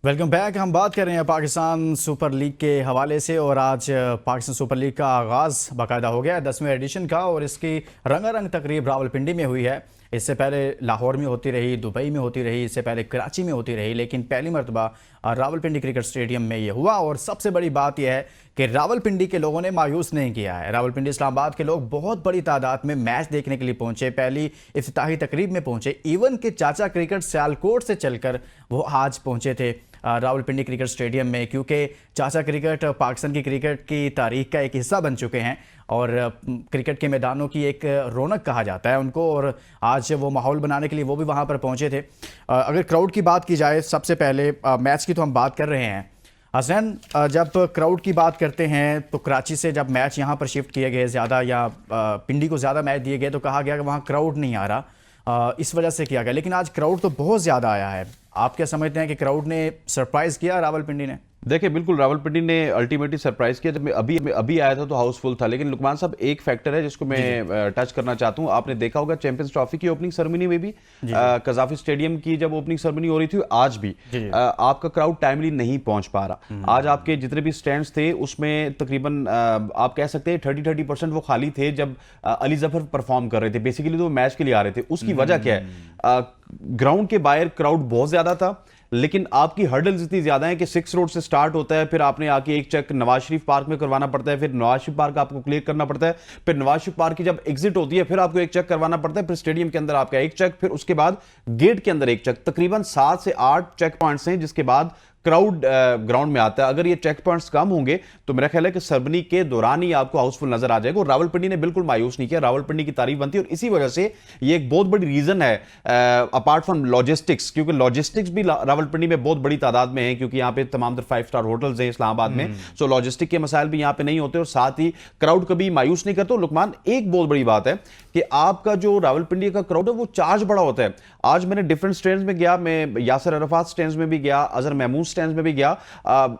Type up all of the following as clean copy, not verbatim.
Welcome back. हम बात कर रहे हैं पाकिस्तान सुपर लीग के हवाले से और आज पाकिस्तान सुपर लीग का आगाज़ बाकायदा हो गया है 10वें एडिशन का और इसकी रंगारंग तकरीब रावलपिंडी में हुई है। इससे पहले लाहौर में होती रही, दुबई में होती रही, इससे पहले कराची में होती रही, लेकिन पहली मरतबा रावलपिंडी क्रिकेट स्टेडियम में ये हुआ। और सबसे बड़ी बात यह है कि रावलपिंडी के लोगों ने मायूस नहीं किया है। रावलपिंडी इस्लामाबाद के लोग बहुत बड़ी तादाद में मैच देखने के लिए पहुंचे, पहली इफ्तिताही तकरीब में पहुंचे। इवन के चाचा क्रिकेट सियालकोट से चलकर वो आज पहुंचे थे रावलपिंडी क्रिकेट स्टेडियम में, क्योंकि चाचा क्रिकेट पाकिस्तान की क्रिकेट की तारीख का एक हिस्सा बन चुके हैं और क्रिकेट के मैदानों की एक रौनक कहा जाता है उनको। और आज वो माहौल बनाने के लिए वो भी वहाँ पर पहुँचे थे। अगर क्राउड की बात की जाए, सबसे पहले मैच की तो हम बात कर रहे हैं हसन, जब क्राउड की बात करते हैं तो कराची से जब मैच यहाँ पर शिफ्ट किए गए ज़्यादा या पिंडी को ज़्यादा मैच दिए गए तो कहा गया कि वहाँ क्राउड नहीं आ रहा, इस वजह से किया गया। लेकिन आज क्राउड तो बहुत ज़्यादा आया है। आप क्या समझते हैं कि क्राउड ने सरप्राइज़ किया रावलपिंडी ने? देखिए, बिल्कुल रावलपिंडी ने अल्टीमेटली सरप्राइज किया। जब मैं अभी आया था तो हाउसफुल था, लेकिन लुकमान साहब एक फैक्टर है जिसको मैं टच करना चाहता हूं। आपने देखा होगा चैंपियंस ट्रॉफी की ओपनिंग सेरेमनी में भी कजाफी स्टेडियम की जब ओपनिंग सेरेमनी हो रही थी, आज भी आपका क्राउड टाइमली नहीं पहुंच पा रहा। आज आपके जितने भी स्टैंड्स थे उसमें तकरीबन आप कह सकते हैं 30% वो खाली थे जब अली जफर परफॉर्म कर रहे थे। बेसिकली तो मैच के लिए आ रहे थे। उसकी वजह क्या है? ग्राउंड के बाहर क्राउड बहुत ज्यादा था, लेकिन आपकी हर्डल्स इतनी ज्यादा है कि 6 रोड से स्टार्ट होता है, फिर आपने आके एक चेक नवाज शरीफ पार्क में करवाना पड़ता है, फिर नवाज शरीफ पार्क आपको क्लियर करना पड़ता है, फिर नवाज शरीफ पार्क की जब एग्जिट होती है फिर आपको एक चेक करवाना पड़ता है, फिर स्टेडियम के अंदर आपका एक चेक, फिर उसके बाद गेट के अंदर एक चेक। तकरीबन 7 से 8 चेक पॉइंट्स हैं जिसके बाद क्राउड ग्राउंड में आता है। अगर ये चेक पॉइंट्स कम होंगे तो मेरा ख्याल है कि सेरेमनी के दौरान ही आपको हाउसफुल नजर आ जाएगा। और रावलपिंडी ने बिल्कुल मायूस नहीं किया, रावलपिंडी की तारीफ बनती है। और इसी वजह से ये एक बहुत बड़ी रीजन है अपार्ट फ्रॉम लॉजिस्टिक्स, क्योंकि लॉजिस्टिक्स भी रावलपिंडी में बहुत बड़ी तादाद में है, क्योंकि यहाँ पे तमाम 5 स्टार होटल्स हैं इस्लामाबाद में। सो लॉजिस्टिक के मसाइल भी यहाँ पे नहीं होते और साथ ही क्राउड कभी मायूस नहीं करते। लुकमान, एक बहुत बड़ी बात है कि आपका जो रावलपिंडी का क्राउड है वो चार्ज बड़ा होता है। आज मैंने डिफरेंट स्टैंड्स में गया, मैं यासर अरफात स्टैंड्स में भी गया, अजहर महमूद स्टैंड्स में भी गया।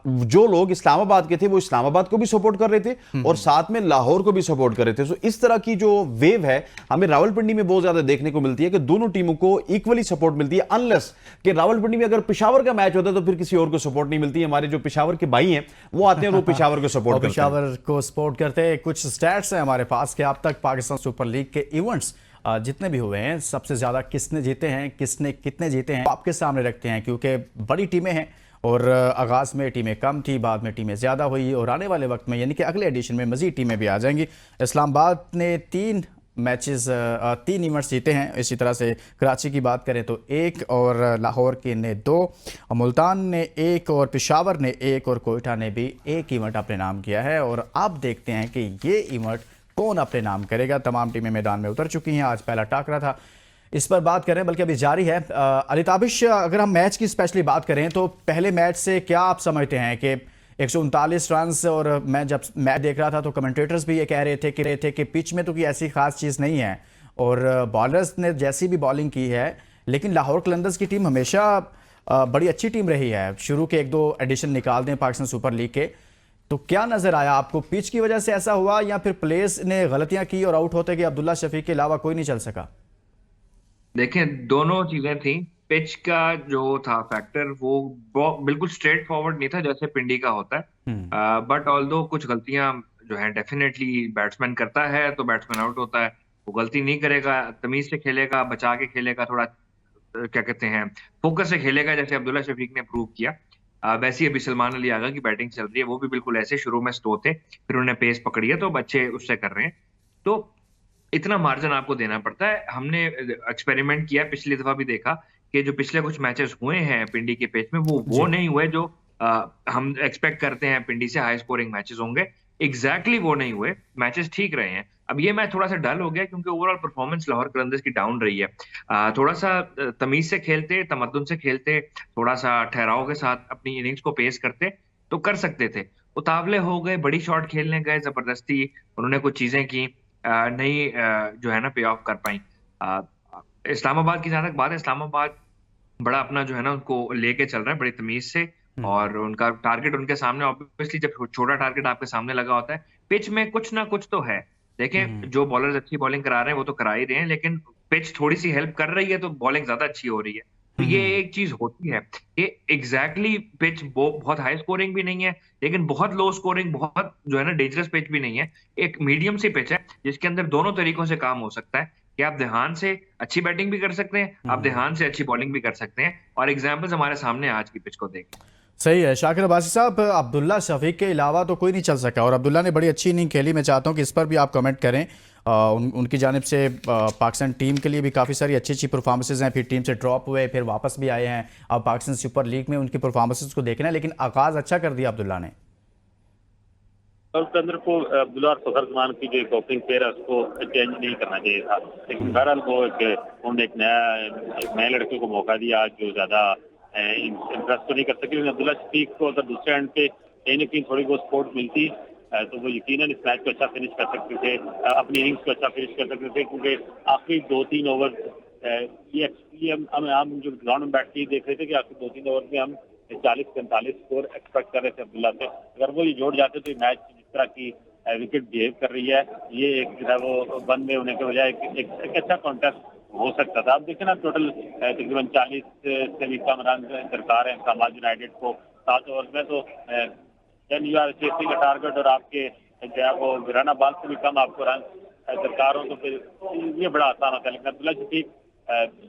जो लोग इस्लामाबाद के थे वो इस्लामाबाद को भी सपोर्ट कर रहे थे और साथ में लाहौर को भी सपोर्ट कर रहे थे। सो इस तरह की जो वेव है हमें रावलपिंडी में बहुत ज्यादा देखने को मिलती है कि दोनों टीमों को इक्वली सपोर्ट मिलती है। अनलेस कि रावलपिंडी में अगर पेशावर का मैच होता है तो फिर किसी और को सपोर्ट नहीं मिलती। हमारे जो पेशावर के भाई हैं वो आते हैं और वो पेशावर को सपोर्ट करते हैं। कुछ स्टैट्स हैं हमारे पास कि अब तक पाकिस्तान सुपर लीग के इवेंट्स जितने भी हुए हैं सबसे ज्यादा किसने जीते हैं, किसने कितने जीते हैं, आपके सामने रखते हैं, क्योंकि बड़ी टीमें हैं और आगाज़ में टीमें कम थी, बाद में टीमें ज़्यादा हुई और आने वाले वक्त में यानी कि अगले एडिशन में मज़ीद टीमें भी आ जाएंगी। इस्लामाबाद ने 3 मैचेस 3 इवेंट्स जीते हैं। इसी तरह से कराची की बात करें तो 1 और लाहौर के ने 2, मुल्तान ने 1 और पेशावर ने 1 और कोयटा ने भी 1 इवेंट अपने नाम किया है। और अब देखते हैं कि ये इवेंट कौन अपने नाम करेगा। तमाम टीमें मैदान में उतर चुकी हैं। आज पहला टाकरा था, इस पर बात करें, बल्कि अभी जारी है। अलिताबिश, अगर हम मैच की स्पेशली बात करें तो पहले मैच से क्या आप समझते हैं कि 139 रन, और मैं जब मैच देख रहा था तो कमेंटेटर्स भी ये कह रहे थे कि पिच में तो कोई ऐसी खास चीज़ नहीं है और बॉलर्स ने जैसी भी बॉलिंग की है, लेकिन लाहौर कलंदर्स की टीम हमेशा बड़ी अच्छी टीम रही है। शुरू के 1-2 एडिशन निकाल दें पाकिस्तान सुपर लीग के, तो क्या नजर आया आपको? पिच की वजह से ऐसा हुआ या फिर प्लेयर्स ने गलतियां की और आउट होते कि अब्दुल्ला शफीक के अलावा कोई नहीं चल सका? देखें, दोनों चीजें थी। पिच का जो था फैक्टर वो बिल्कुल स्ट्रेट फॉरवर्ड नहीं था जैसे पिंडी का होता है। बट ऑल्दो कुछ गलतियां जो है डेफिनेटली बैट्समैन करता है तो बैट्समैन आउट होता है। वो गलती नहीं करेगा, तमीज से खेलेगा, बचा के खेलेगा, थोड़ा क्या कहते हैं फोकस से खेलेगा, जैसे अब्दुल्ला शफीक ने प्रूव किया। वैसे ही अभी सलमान अली आगा की बैटिंग चल रही है, वो भी बिल्कुल ऐसे शुरू में स्लो थे, फिर उन्होंने पेस पकड़ी है तो बच्चे उससे कर रहे हैं। तो इतना मार्जिन आपको देना पड़ता है। हमने एक्सपेरिमेंट किया, पिछली दफा भी देखा कि जो पिछले कुछ मैचेस हुए हैं पिंडी के पेच में वो नहीं हुए जो हम एक्सपेक्ट करते हैं पिंडी से हाई स्कोरिंग मैचेस होंगे। एग्जैक्टली वो नहीं हुए, मैचेस ठीक रहे हैं। अब ये मैच थोड़ा सा डल हो गया क्योंकि ओवरऑल परफॉर्मेंस लाहौर कलंदर्स की डाउन रही है। थोड़ा सा तमीज से खेलते, तमद्दुन से खेलते, थोड़ा सा ठहराव के साथ अपनी इनिंग्स को पेश करते तो कर सकते थे। उतावले हो गए, बड़ी शॉट खेलने गए, जबरदस्ती उन्होंने कुछ चीजें की, नहीं जो है ना पे ऑफ कर पाई। इस्लामाबाद की जहां तक बात है, इस्लामाबाद बड़ा अपना जो है ना उनको लेके चल रहा है बड़ी तमीज से, और उनका टारगेट उनके सामने, ऑब्वियसली जब छोटा टारगेट आपके सामने लगा होता है, पिच में कुछ ना कुछ तो है। देखें, जो बॉलर्स अच्छी बॉलिंग करा रहे हैं वो तो करा ही रहे हैं, लेकिन पिच थोड़ी सी हेल्प कर रही है तो बॉलिंग ज्यादा अच्छी हो रही है। तो ये एक चीज होती है कि एग्जैक्टली पिच बहुत हाई स्कोरिंग भी नहीं है, लेकिन बहुत लो स्कोरिंग, बहुत जो है ना डेंजरस पिच भी नहीं है। एक मीडियम सी पिच है जिसके अंदर दोनों तरीकों से काम हो सकता है कि आप ध्यान से अच्छी बैटिंग भी कर सकते हैं, आप ध्यान से अच्छी बॉलिंग भी कर सकते हैं। और एग्जाम्पल्स हमारे सामने आज की पिच को देखें। सही है शाकिर अब्बासी साहब, अब्दुल्ला शफीक के अलावा तो कोई नहीं चल सका और अब्दुल्ला ने बड़ी अच्छी इनिंग खेली। मैं चाहता हूं कि इस पर भी आप कमेंट करें। उनकी जानिब से पाकिस्तान टीम के लिए भी काफ़ी सारी अच्छी अच्छी परफॉर्मेंसेज हैं, फिर टीम से ड्रॉप हुए, फिर वापस भी आए हैं। अब पाकिस्तान सुपर लीग में उनकी परफॉर्मेंसेज को देखना है, लेकिन आगाज़ अच्छा कर दिया अब्दुल्ला ने। और उसके अंदर को अब्दुल्ला और फखर जमान की जो एक ओपनिंग पेयर है उसको चेंज नहीं करना चाहिए था, लेकिन बहरहाल वो उन्होंने एक नए लड़के को मौका दिया जो ज्यादा इंटरेस्ट तो नहीं कर सके। लेकिन अब्दुल्ला शफीक को अगर दूसरे एंड पे कहीं ना कहीं थोड़ी बहुत सपोर्ट मिलती तो वो यकीनन इस मैच को अच्छा फिनिश कर सकते थे, अपनी इनिंग्स को अच्छा फिनिश कर सकते थे, क्योंकि आखिरी 2-3 ओवर ये हम जो ग्राउंड में बैठ के देख रहे थे कि आखिरी 2-3 ओवर में हम 40-45 स्कोर एक्सपेक्ट कर रहे थे अब्दुल्ला से। अगर वो ये जोड़ जाते तो मैच जिस तरह की विकेट बिहेव कर रही है, ये एक जो है वो वन में होने के बजाय एक अच्छा कॉन्टेस्ट हो सकता था। आप देखें ना, टोटल तकरीबन 40 से भी कम रन दरकार है इस्लामाबाद यूनाइटेड को 7 ओवर में, तो 10 यू आर चेसिंग का टारगेट और आपके जो है वो रन बॉल से भी कम आपको रन दरकार हो तो फिर ये बड़ा आसान होता है। लेकिन अब्दुल्ला शफीक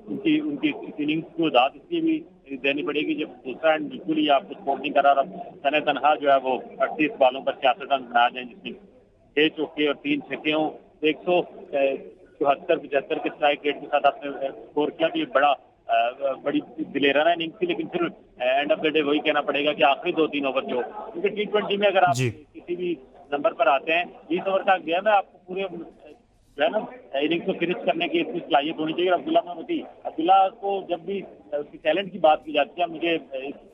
उनकी इनिंग्स को दाद इसलिए भी देनी पड़ेगी जब दूसरा एंड बिल्कुल ही आपको सपोर्ट नहीं कर रहा। तने तनहा जो है वो 38 बॉलों पर 66 रन बना जाए, जिसमें 6 चौके और 3 छक्के हों, 174-75 के स्ट्राइक रेट के साथ आपने स्कोर किया। भी बड़ी दिलेराना इनिंग्स थी, लेकिन फिर एंड ऑफ द डे वही कहना पड़ेगा कि आखिरी 2-3 ओवर जो, क्योंकि T20 में अगर आप किसी भी नंबर पर आते हैं 20 ओवर तक गया में आपको पूरे जो है ना इनिंग्स को फिनिश करने की इतनी सलाहियत होनी चाहिए। अब्दुल्ला में होती, अब्दुल्ला को जब भी उसकी टैलेंट की बात की जाती है, मुझे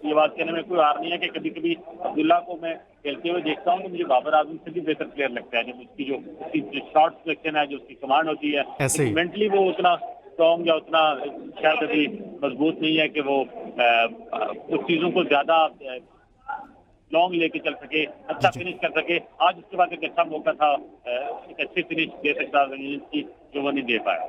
ये बात कहने में कोई हार नहीं है कि कभी कभी अब्दुल्ला को मैं खेलते हुए देखता हूँ तो मुझे बाबर आजम से भी बेहतर प्लेयर लगता है। जब उसकी जो शॉर्ट सिलेक्शन है, जो उसकी कमांड होती है, मेंटली वो उतना स्ट्रॉन्ग या उतना शायद अभी मजबूत नहीं है कि वो उस चीजों को ज्यादा लॉन्ग लेके चल सके, अच्छा फिनिश कर सके। आज उसके बाद एक अच्छा मौका था एक अच्छी फिनिश दे सकता की, जो वो नहीं दे पाया।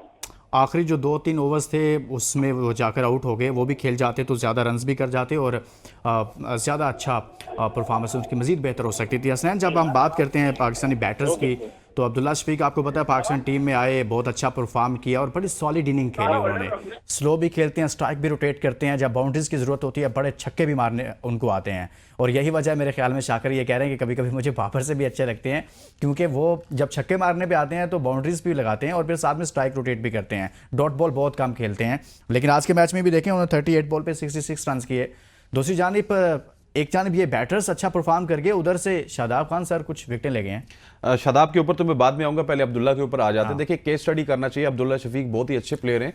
आखिरी जो 2-3 ओवर्स थे उसमें वो जाकर आउट हो गए, वो भी खेल जाते तो ज़्यादा रन्स भी कर जाते और ज़्यादा अच्छा परफॉर्मेंस उनकी मज़ीद बेहतर हो सकती थी। हसनैन, जब हम बात करते हैं पाकिस्तानी बैटर्स की, तो अब्दुल्ला शफीक आपको पता है पाकिस्तान टीम में आए, बहुत अच्छा परफॉर्म किया और बड़ी सॉलिड इनिंग खेली उन्होंने। स्लो भी खेलते हैं, स्ट्राइक भी रोटेट करते हैं, जब बाउंड्रीज की ज़रूरत होती है बड़े छक्के भी मारने उनको आते हैं। और यही वजह है मेरे ख्याल में शाकिर ये कह रहे हैं कि कभी कभी मुझे बाबर से भी अच्छे लगते हैं, क्योंकि वो जब छक्के मारने पे आते हैं तो बाउंड्रीज भी लगाते हैं और फिर साथ में स्ट्राइक रोटेट भी करते हैं। डॉट बॉल बहुत कम खेलते हैं, लेकिन आज के मैच में भी देखें उन्होंने 38 बॉल पे 66 रन किए। दूसरी जानिब एक जानिब ये बैटर्स अच्छा परफॉर्म करके, उधर से शादाब खान सर कुछ विकेटें ले गए हैं। शादाब के ऊपर तो मैं बाद में आऊंगा, पहले अब्दुल्ला के ऊपर आ जाते हैं। देखिए, केस स्टडी करना चाहिए। अब्दुल्ला शफीक बहुत ही अच्छे प्लेयर हैं।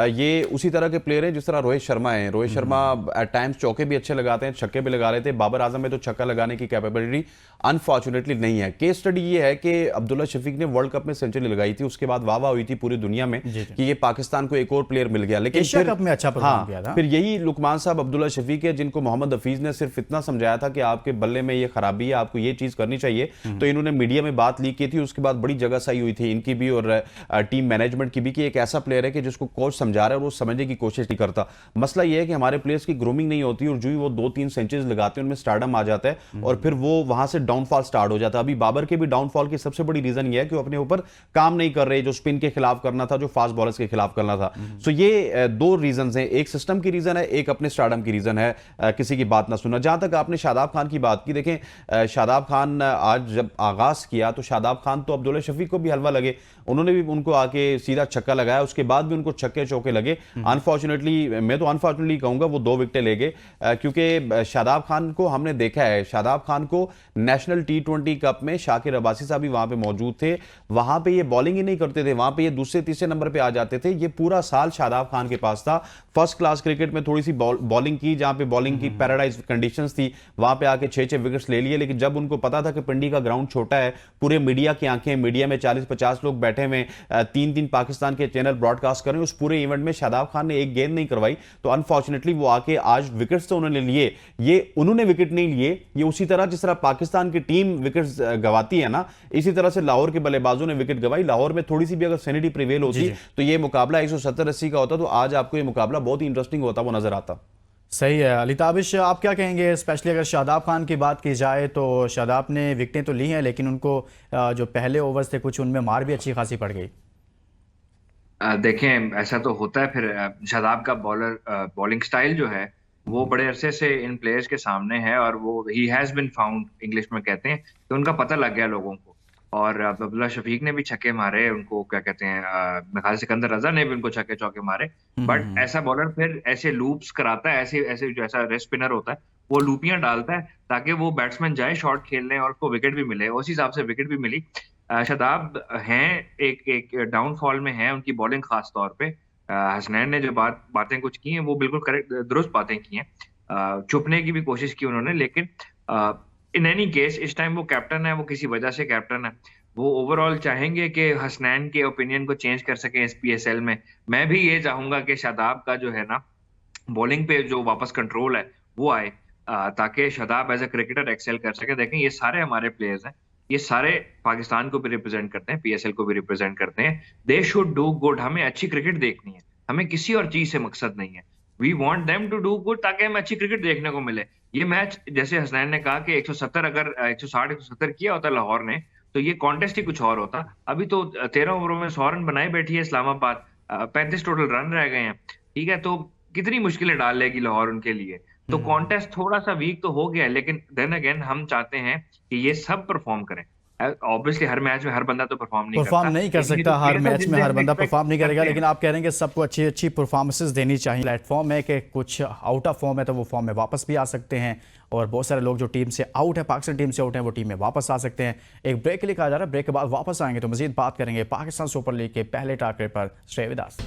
ये उसी तरह के प्लेयर हैं जिस तरह रोहित शर्मा हैं। रोहित शर्मा एट टाइम्स चौके भी अच्छे लगाते हैं, छक्के भी लगा लेते हैं। बाबर आजम में तो छक्का लगाने की कैपेबिलिटी अनफॉर्चुनेटली नहीं है। केस स्टडी ये है कि अब्दुल्ला शफीक ने वर्ल्ड कप में सेंचुरी लगाई थी, उसके बाद वाह हुई थी पूरी दुनिया में कि ये पाकिस्तान को एक और प्लेयर मिल गया, लेकिन एशिया कप में अच्छा परफॉर्म किया था। फिर यही लुकमान साहब अब्दुल्ला शफीक है जिनको मोहम्मद हफीज ने सिर्फ इतना समझाया था कि आपके बल्ले में ये खराबी है, आपको ये चीज करनी चाहिए, तो इन्होंने मीडिया में बात लीक की थी। उसके बाद बड़ी जगह सही हुई थी इनकी भी और टीम मैनेजमेंट की भी कि एक ऐसा प्लेयर है कि जिसको कोच समझा रहा है और वो समझने की कोशिश नहीं करता। मसला ये है कि हमारे प्लेयर्स की ग्रूमिंग नहीं होती और जो ही वो 2-3 सेंचुरीज लगाते हैं उनमें स्टारडम आ जाता है और फिर वो वहां से डाउनफॉल स्टार्ट हो जाता है। अभी बाबर के भी डाउनफॉल की सबसे बड़ी रीजन ये है कि वो अपने ऊपर काम नहीं कर रहे, जो स्पिन के खिलाफ करना था, जो फास्ट बॉलर्स के खिलाफ करना था। सो ये 2 रीजन हैं, एक सिस्टम की रीजन है, एक अपने स्टारडम की रीजन है, किसी की बात ना सुनना। जहां तक आपने शादाब खान की बात की, देखें शादाब खान आज जब आगाज किया तो शादाब खान तो अब्दुल्ला शफीक को भी हलवा लगे, उन्होंने भी उनको आके सीधा छक्का लगाया, उसके बाद भी उनको छक्के चौके लगे। अनफॉर्चुनेटली, मैं तो अनफॉर्चुनेटली कहूंगा, वो 2 विकेटें ले गए क्योंकि शादाब खान को हमने देखा है, शादाब खान को नेशनल T20 कप में शाकिर अब्बासी साहब भी वहां पे मौजूद थे, वहां पे ये बॉलिंग ही नहीं करते थे, वहां पे ये दूसरे तीसरे नंबर पे आ जाते थे। ये पूरा साल शादाब खान के पास था। फर्स्ट क्लास क्रिकेट में थोड़ी सी बॉलिंग की, जहां पे बॉलिंग की पैराडाइज कंडीशन एक्सपेक्टेशंस थी, वहां पे आके 6-6 विकेट्स ले लिए, लेकिन जब उनको पता था कि पिंडी का ग्राउंड छोटा है, पूरे मीडिया की आंखें, मीडिया में 40-50 लोग बैठे हुए, 3-3 पाकिस्तान के चैनल ब्रॉडकास्ट कर रहे हैं, उस पूरे इवेंट में शादाब खान ने एक गेंद नहीं करवाई, तो अनफॉर्चुनेटली वो आके आज विकेट्स तो उन्होंने लिए, ये उन्होंने विकेट नहीं लिए, ये उसी तरह जिस तरह पाकिस्तान की टीम विकेट्स गवाती है ना, इसी तरह से लाहौर के बल्लेबाजों ने विकेट गवाई। लाहौर में थोड़ी सी भी अगर सैनिटी प्रिवेल होती तो ये मुकाबला 170-80 का होता, तो आज आपको ये मुकाबला बहुत ही इंटरेस्टिंग होता वो नजर आता। सही है। अली ताबिश, आप क्या कहेंगे, स्पेशली अगर शादाब खान की बात की जाए तो शादाब ने विकेटें तो ली हैं, लेकिन उनको जो पहले ओवर्स थे कुछ उनमें मार भी अच्छी खासी पड़ गई। देखें, ऐसा तो होता है। फिर शादाब का बॉलिंग स्टाइल जो है वो बड़े अरसे से इन प्लेयर्स के सामने है, और वो he has been found, English में कहते हैं, तो उनका पता लग गया लोगों को। और अब्दुल्ला शफीक ने भी छक्के मारे, उनको क्या कहते हैं, मेरे ख्याल से सिकंदर रजा ने भी उनको छक्के चौके मारे। बट ऐसा बॉलर फिर ऐसे लूप्स कराता है, ऐसे ऐसे जो ऐसा रेस्ट स्पिनर होता है वो लूपियां डालता है ताकि वो बैट्समैन जाए शॉट खेलने और उसको विकेट भी मिले। उस हिसाब से विकेट भी मिली। शादाब हैं एक डाउनफॉल में है उनकी बॉलिंग खास तौर पे। हसनैन ने जो बातें कुछ की हैं वो बिल्कुल करेक्ट, दुरुस्त बातें की हैं। छुपने की भी कोशिश की उन्होंने, लेकिन इन एनी केस इस टाइम वो कैप्टन है, वो किसी वजह से कैप्टन है। वो ओवरऑल चाहेंगे कि हसनैन के ओपिनियन को चेंज कर सकें इस PSL में। मैं भी ये चाहूंगा कि शादाब का जो है ना बॉलिंग पे जो वापस कंट्रोल है वो आए, ताकि Shadab as a cricketer excel कर सके। देखें, ये सारे हमारे प्लेयर्स हैं, ये सारे पाकिस्तान को भी रिप्रेजेंट करते हैं, PSL को भी रिप्रेजेंट करते हैं। They should do good. हमें अच्छी क्रिकेट देखनी है, हमें किसी और चीज से मकसद नहीं है। We want them to do good ताकि हमें अच्छी क्रिकेट देखने को मिले। ये मैच, जैसे हसनैन ने कहा कि 170 अगर 160-170 किया होता लाहौर ने, तो ये कॉन्टेस्ट ही कुछ और होता। अभी तो 13 ओवरों में 100 रन बनाए बैठी है इस्लामाबाद, 35 टोटल रन रह गए हैं। ठीक है, तो कितनी मुश्किलें डाल लेगी लाहौर उनके लिए। तो कॉन्टेस्ट थोड़ा सा वीक तो हो गया है, लेकिन देन अगेन हम चाहते हैं कि ये सब परफॉर्म करें। ऑब्वियसली हर मैच में हर बंदा तो परफॉर्म नहीं कर सकता, हर players मैच में हर बंदा परफॉर्म नहीं करेगा, करते हैं। लेकिन आप कह रहे हैं कि सबको अच्छी अच्छी परफॉर्मेंसेस देनी चाहिए। प्लेटफॉर्म है कि कुछ आउट ऑफ फॉर्म है तो वो फॉर्म में वापस भी आ सकते हैं, और बहुत सारे लोग जो टीम से आउट है, पाकिस्तान टीम से आउट है, वो टीम में वापस आ सकते हैं। एक ब्रेक के लिए कहा जा रहा है, ब्रेक के बाद वापस आएंगे तो मजीद बात करेंगे पाकिस्तान सुपर लीग के पहले टारगेट पर। Stay with us.